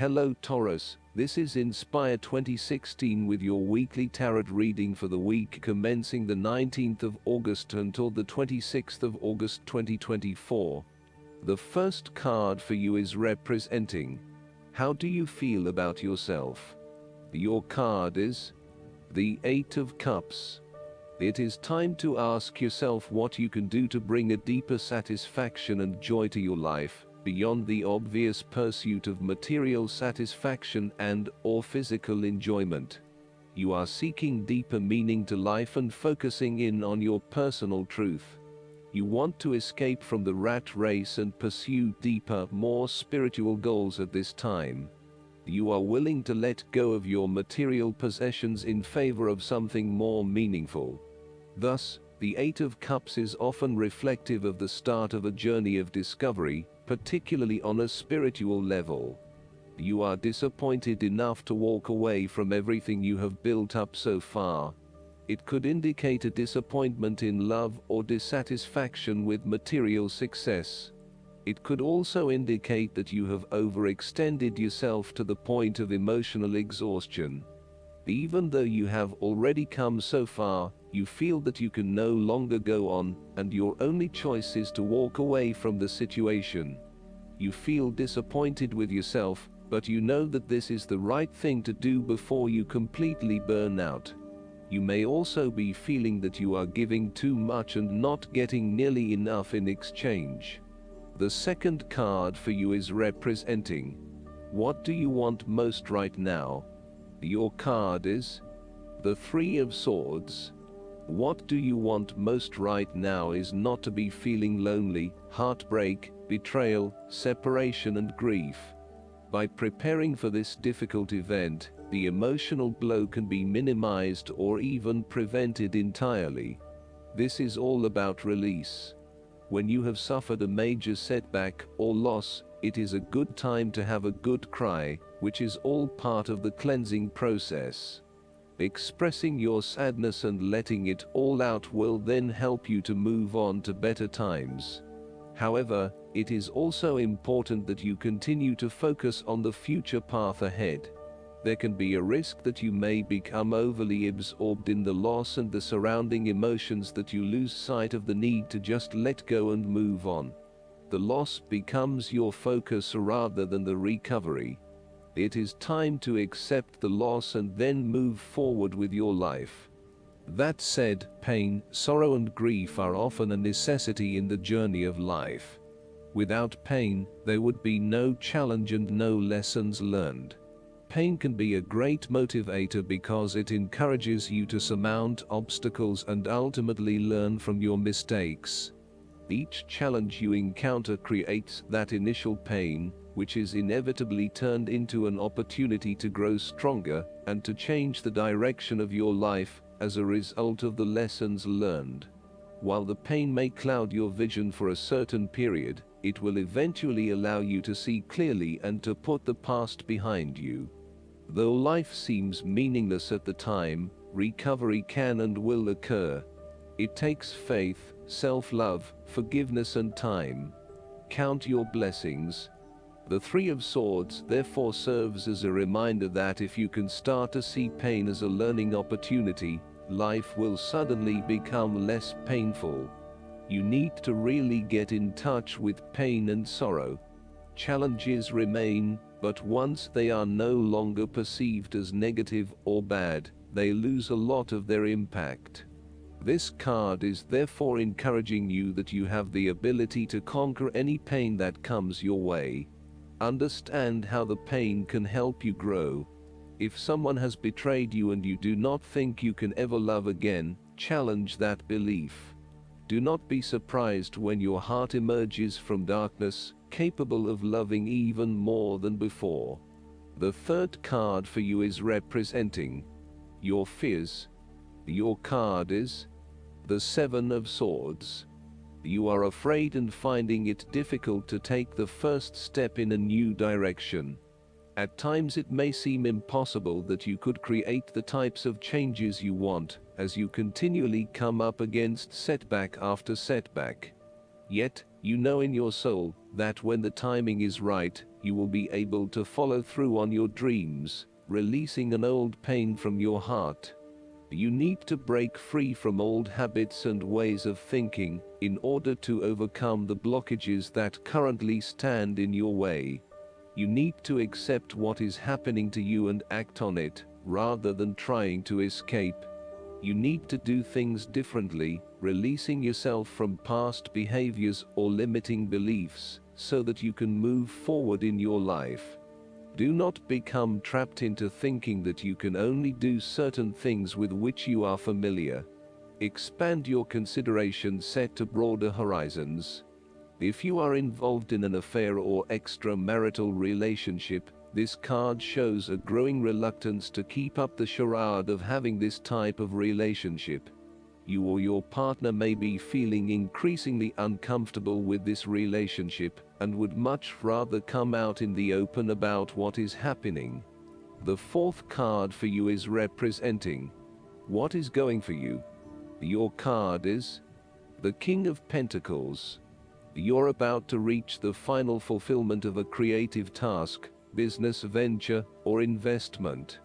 Hello Taurus, this is Inspire 2016 with your weekly tarot reading for the week commencing the 19th of August until the 26th of August 2024. The first card for you is representing, how do you feel about yourself? Your card is the Eight of Cups. It is time to ask yourself what you can do to bring a deeper satisfaction and joy to your life, beyond the obvious pursuit of material satisfaction and/or physical enjoyment. You are seeking deeper meaning to life and focusing in on your personal truth. You want to escape from the rat race and pursue deeper, more spiritual goals at this time. You are willing to let go of your material possessions in favor of something more meaningful. Thus, the Eight of Cups is often reflective of the start of a journey of discovery, particularly on a spiritual level. You are disappointed enough to walk away from everything you have built up so far. It could indicate a disappointment in love or dissatisfaction with material success. It could also indicate that you have overextended yourself to the point of emotional exhaustion. Even though you have already come so far, you feel that you can no longer go on, and your only choice is to walk away from the situation. You feel disappointed with yourself, but you know that this is the right thing to do before you completely burn out. You may also be feeling that you are giving too much and not getting nearly enough in exchange. The second card for you is representing, what do you want most right now? Your card is the Three of Swords. What do you want most right now is not to be feeling lonely, heartbreak, betrayal, separation and grief. By preparing for this difficult event, the emotional blow can be minimized or even prevented entirely. This is all about release. When you have suffered a major setback or loss, it is a good time to have a good cry, which is all part of the cleansing process. Expressing your sadness and letting it all out will then help you to move on to better times. However, it is also important that you continue to focus on the future path ahead. There can be a risk that you may become overly absorbed in the loss and the surrounding emotions that you lose sight of the need to just let go and move on. The loss becomes your focus rather than the recovery. It is time to accept the loss and then move forward with your life. That said, pain, sorrow and grief are often a necessity in the journey of life. Without pain, there would be no challenge and no lessons learned. Pain can be a great motivator because it encourages you to surmount obstacles and ultimately learn from your mistakes. Each challenge you encounter creates that initial pain, which is inevitably turned into an opportunity to grow stronger and to change the direction of your life as a result of the lessons learned. While the pain may cloud your vision for a certain period, it will eventually allow you to see clearly and to put the past behind you. Though life seems meaningless at the time, recovery can and will occur. It takes faith, self-love, forgiveness and time. Count your blessings. The Three of Swords therefore serves as a reminder that if you can start to see pain as a learning opportunity, life will suddenly become less painful. You need to really get in touch with pain and sorrow. Challenges remain, but once they are no longer perceived as negative or bad, they lose a lot of their impact. This card is therefore encouraging you that you have the ability to conquer any pain that comes your way. Understand how the pain can help you grow. If someone has betrayed you and you do not think you can ever love again, challenge that belief. Do not be surprised when your heart emerges from darkness, capable of loving even more than before. The third card for you is representing your fears. Your card is the Seven of Swords. You are afraid and finding it difficult to take the first step in a new direction. At times it may seem impossible that you could create the types of changes you want, as you continually come up against setback after setback. Yet, you know in your soul that when the timing is right, You will be able to follow through on your dreams, releasing an old pain from your heart. You need to break free from old habits and ways of thinking in order to overcome the blockages that currently stand in your way. You need to accept what is happening to you and act on it, rather than trying to escape. You need to do things differently, releasing yourself from past behaviors or limiting beliefs, so that you can move forward in your life. Do not become trapped into thinking that you can only do certain things with which you are familiar. Expand your consideration set to broader horizons. If you are involved in an affair or extramarital relationship, this card shows a growing reluctance to keep up the charade of having this type of relationship. You or your partner may be feeling increasingly uncomfortable with this relationship and would much rather come out in the open about what is happening. The fourth card for you is representing what is going for you. Your card is the King of Pentacles. You're about to reach the final fulfillment of a creative task, business venture, or investment.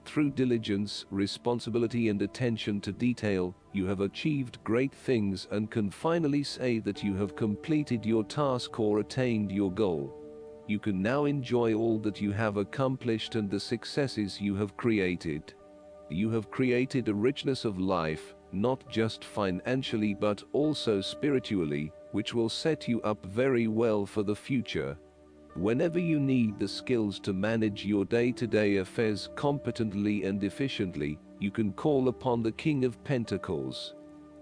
Through diligence, responsibility, and attention to detail, you have achieved great things and can finally say that you have completed your task or attained your goal. You can now enjoy all that you have accomplished and the successes you have created. You have created a richness of life, not just financially but also spiritually, which will set you up very well for the future. Whenever you need the skills to manage your day-to-day affairs competently and efficiently, you can call upon the King of Pentacles.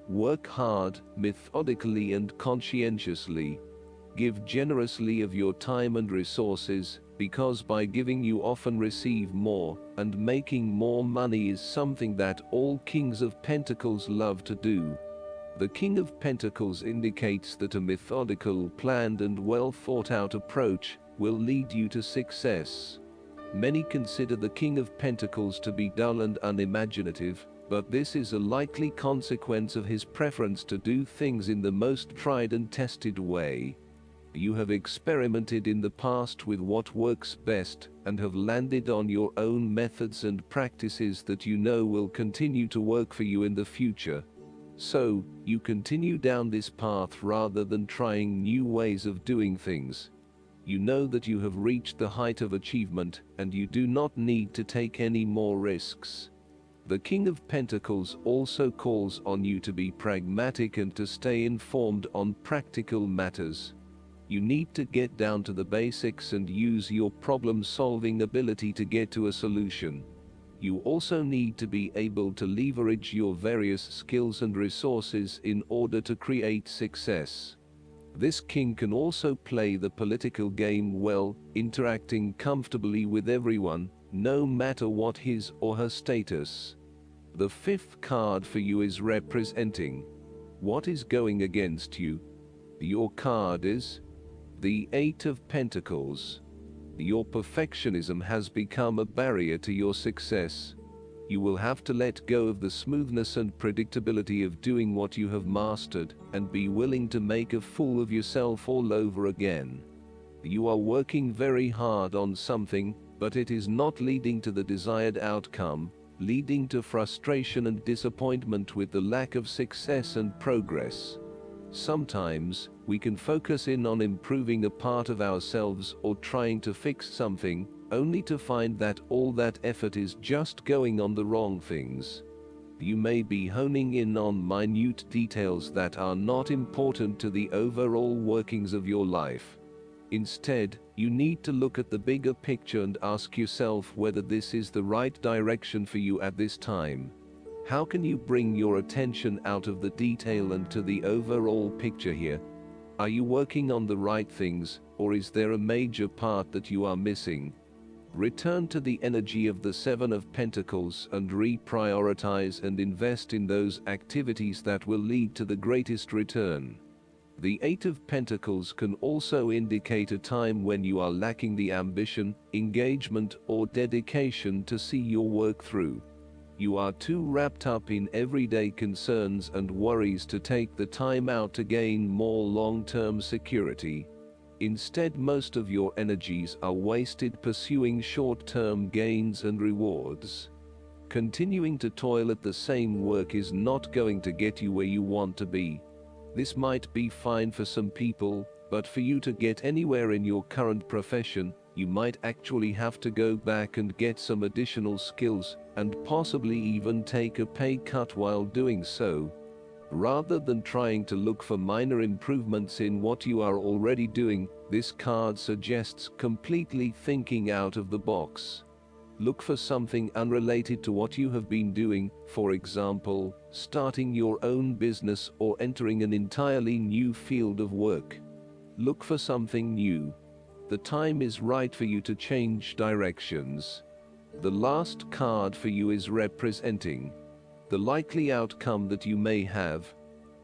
Work hard, methodically and conscientiously. Give generously of your time and resources, because by giving you often receive more, and making more money is something that all Kings of Pentacles love to do. The King of Pentacles indicates that a methodical, planned and well thought out approach will lead you to success. Many consider the King of Pentacles to be dull and unimaginative, but this is a likely consequence of his preference to do things in the most tried and tested way. You have experimented in the past with what works best, and have landed on your own methods and practices that you know will continue to work for you in the future. So, you continue down this path rather than trying new ways of doing things. You know that you have reached the height of achievement, and you do not need to take any more risks. The King of Pentacles also calls on you to be pragmatic and to stay informed on practical matters. You need to get down to the basics and use your problem-solving ability to get to a solution. You also need to be able to leverage your various skills and resources in order to create success. This king can also play the political game well, interacting comfortably with everyone, no matter what his or her status. The fifth card for you is representing what is going against you. Your card is the Eight of Pentacles. Your perfectionism has become a barrier to your success. You will have to let go of the smoothness and predictability of doing what you have mastered, and be willing to make a fool of yourself all over again. You are working very hard on something, but it is not leading to the desired outcome, leading to frustration and disappointment with the lack of success and progress. Sometimes, we can focus in on improving a part of ourselves or trying to fix something, only to find that all that effort is just going on the wrong things. You may be honing in on minute details that are not important to the overall workings of your life. Instead, you need to look at the bigger picture and ask yourself whether this is the right direction for you at this time. How can you bring your attention out of the detail and to the overall picture here? Are you working on the right things, or is there a major part that you are missing? Return to the energy of the Seven of Pentacles and reprioritize and invest in those activities that will lead to the greatest return. The Eight of Pentacles can also indicate a time when you are lacking the ambition, engagement, or dedication to see your work through. You are too wrapped up in everyday concerns and worries to take the time out to gain more long-term security. Instead, most of your energies are wasted pursuing short-term gains and rewards. Continuing to toil at the same work is not going to get you where you want to be. This might be fine for some people, but for you to get anywhere in your current profession, you might actually have to go back and get some additional skills, and possibly even take a pay cut while doing so. Rather than trying to look for minor improvements in what you are already doing, this card suggests completely thinking out of the box. Look for something unrelated to what you have been doing, for example, starting your own business or entering an entirely new field of work. Look for something new. The time is right for you to change directions. The last card for you is representing the likely outcome that you may have.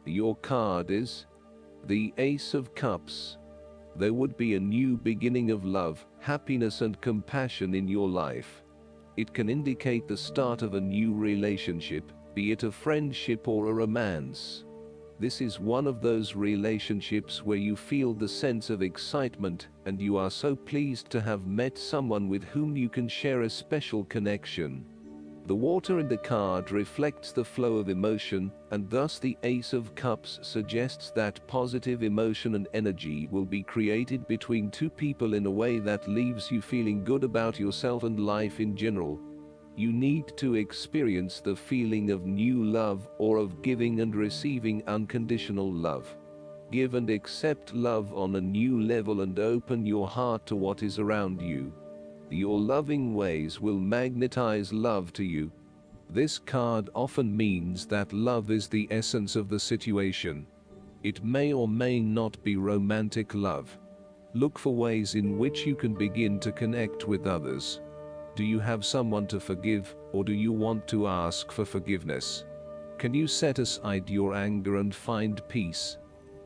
Your card is the Ace of Cups. There would be a new beginning of love, happiness and compassion in your life. It can indicate the start of a new relationship, be it a friendship or a romance. This is one of those relationships where you feel the sense of excitement, and you are so pleased to have met someone with whom you can share a special connection. The water in the card reflects the flow of emotion, and thus the Ace of Cups suggests that positive emotion and energy will be created between two people in a way that leaves you feeling good about yourself and life in general. You need to experience the feeling of new love, or of giving and receiving unconditional love. Give and accept love on a new level and open your heart to what is around you. Your loving ways will magnetize love to you. This card often means that love is the essence of the situation. It may or may not be romantic love. Look for ways in which you can begin to connect with others. Do you have someone to forgive, or do you want to ask for forgiveness? Can you set aside your anger and find peace?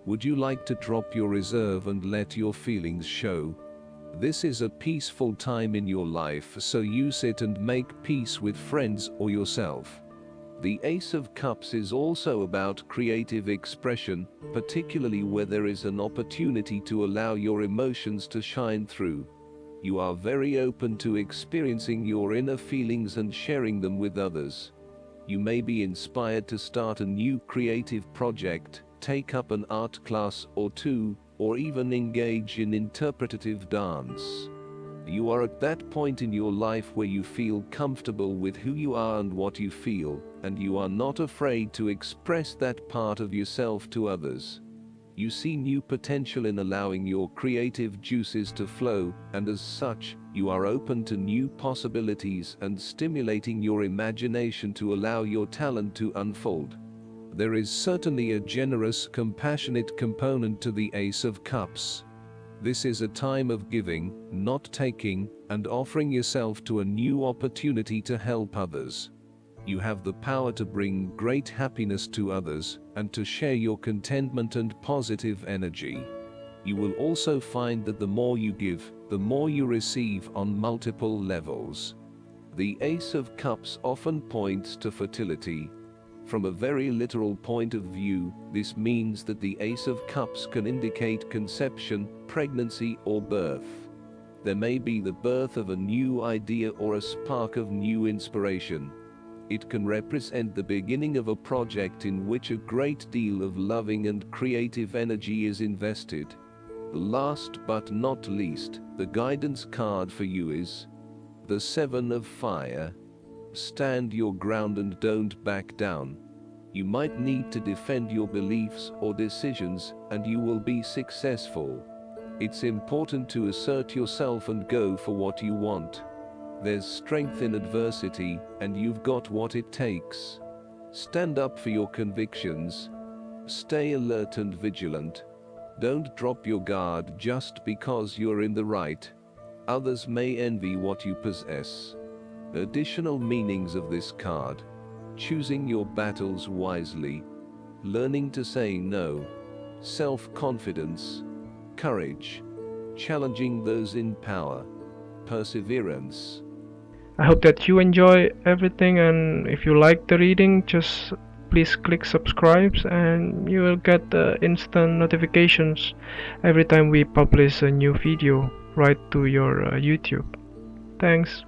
Would you like to drop your reserve and let your feelings show? This is a peaceful time in your life, so use it and make peace with friends or yourself. The Ace of Cups is also about creative expression, particularly where there is an opportunity to allow your emotions to shine through. You are very open to experiencing your inner feelings and sharing them with others. You may be inspired to start a new creative project, take up an art class or two, or even engage in interpretative dance. You are at that point in your life where you feel comfortable with who you are and what you feel, and you are not afraid to express that part of yourself to others. You see new potential in allowing your creative juices to flow, and as such, you are open to new possibilities and stimulating your imagination to allow your talent to unfold. There is certainly a generous, compassionate component to the Ace of Cups. This is a time of giving, not taking, and offering yourself to a new opportunity to help others. You have the power to bring great happiness to others, and to share your contentment and positive energy. You will also find that the more you give, the more you receive on multiple levels. The Ace of Cups often points to fertility. From a very literal point of view, this means that the Ace of Cups can indicate conception, pregnancy, or birth. There may be the birth of a new idea or a spark of new inspiration. It can represent the beginning of a project in which a great deal of loving and creative energy is invested. Last but not least, the guidance card for you is the Seven of Fire. Stand your ground and don't back down. You might need to defend your beliefs or decisions, and you will be successful. It's important to assert yourself and go for what you want. There's strength in adversity, and you've got what it takes. Stand up for your convictions. Stay alert and vigilant. Don't drop your guard just because you're in the right. Others may envy what you possess. Additional meanings of this card: choosing your battles wisely, learning to say no, self-confidence, courage, challenging those in power, perseverance. I hope that you enjoy everything, and if you like the reading, just please click subscribe, and you will get instant notifications every time we publish a new video right to your YouTube. Thanks.